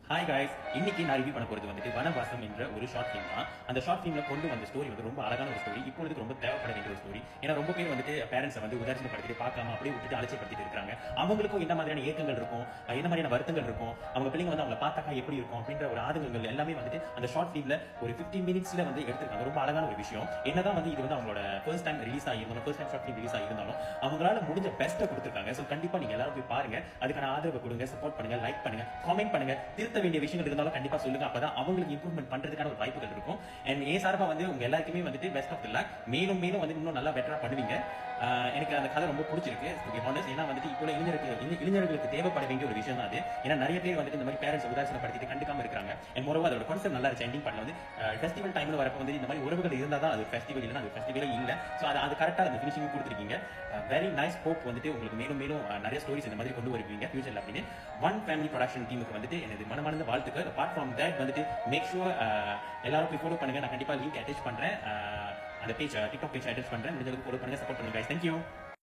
Hi guys, இன்னைக்கு நான் review பண்ண போறது வந்துட்டு வனவாசம் என்ற ஒரு ஷார்ட் ஃபிலிம் தான். அந்த ஷார்ட் ஃபிலிம்ல கொண்டு வந்த ஸ்டோரி வந்து ரொம்ப அழகான ஒரு ஸ்டோரி. இப்பொழுது ரொம்ப தேவைப்பட வேண்டிய ஒரு ஸ்டோரி. ஏன்னா ரொம்ப பேர் வந்துட்டு பேரண்ட்ஸை வந்து உதாரணப்படுத்திட்டு பார்க்காம அப்படியே விட்டுட்டு அலட்சியப்படுத்திட்டு இருக்காங்க. அவங்களுக்கும் என்ன மாதிரியான ஏக்கங்கள் இருக்கும், என்ன மாதிரியான வருத்தங்கள் இருக்கும், அவங்க பிள்ளைங்க வந்து அவங்களை பார்த்தாக்கா எப்படி இருக்கும் அப்படின்ற ஒரு ஆதங்கங்கள் எல்லாமே வந்துட்டு அந்த ஷார்ட் ஃபிலிம்ல ஒரு 15 மினிட்ஸ்ல வந்து எடுத்திருக்காங்க. ரொம்ப அழகான ஒரு விஷயம். என்னதான் வந்து இது வந்து அவங்களோட ஃபர்ஸ்ட் டைம் ரிலீஸ் ஆகியிருந்தாலும், first time short film release ஆகியிருந்தாலும் அவங்களால முடிஞ்ச பெஸ்ட்டை கொடுத்துருக்காங்க. ஸோ கண்டிப்பா நீங்க எல்லாரும் போய் பாருங்க, அதுக்கான ஆதரவு கொடுங்க, சப்போர்ட் பண்ணுங்க, லைக் பண்ணுங்க, காமெண்ட் பண்ணுங்க. திருத்த வேண்டிய விஷயங்கள் இருந்தாலும் கண்டிப்பா சொல்லுங்க. அப்பதான் அவங்களுக்கு இம்ப்ரூவ்மெண்ட் பண்றதுக்கான ஒரு வாய்ப்புகள் இருக்கும். அண்ட் ஏ சார்பா வந்து உங்க எல்லாருக்குமே வந்துட்டு பெஸ்ட் ஆஃப் தி லக். மேலும் மேலும் வந்து இன்னும் நல்லா பெட்டரா பண்ணுவீங்க. எனக்கு அந்த கதை ரொம்ப பிடிச்சிருக்கு. ஏன்னா வந்துட்டு இப்போ இளைஞர்களுக்கு தேவைப்பட வேண்டிய ஒரு விஷயம் தான் அது. ஏன்னா நிறைய பேர் வந்துட்டு இந்த மாதிரி பேரண்ட்ஸ் உதாசனப்படுத்திட்டு கண்டுக்காம இருக்காங்க. அண்ட் மோரோவா அதோட கான்செப்ட் நல்லா இருந்துச்சு. எண்டிங் பண்ண வந்து ஃபெஸ்டிவல் டைம்ல வரப்போ வந்து இந்த மாதிரி உறவுகள் இருந்தா தான் அது ஃபெஸ்டிவல், இல்லைன்னா அது ஃபெஸ்டிவலே இல்லை. ஸோ அது கரெக்டாக அந்த ஃபினிஷிங் கொடுத்துருக்கீங்க. Very nice. ஹோப் வந்துட்டு உங்களுக்கு மேலும் மேலும் நிறைய ஸ்டோரிஸ் இந்த மாதிரி கொண்டு வருவீங்க ஃபியூச்சர்ல அப்படின்னு ஒன் ஃபேமிலி ப்ரொடக்ஷன் டீமுக்கு வந்துட்டு எனது மனமார்ந்த வாழ்த்துக்கள். அபார்ட் ஃப்ரம் தட் வந்துட்டு மேக் ஷூர் எல்லாரும் போய் ஃபாலோ பண்ணுங்க. நான் கண்டிப்பா லிங்க் அட்டாச் பண்றேன். அந்த பேஜ் டிக்டாக் பேஜ் அட்டாச் பண்றேன். முடிஞ்ச அளவுக்கு ஃபாலோ பண்ணுங்க, சப்போர்ட் பண்ணுங்க. தேங்க்யூ.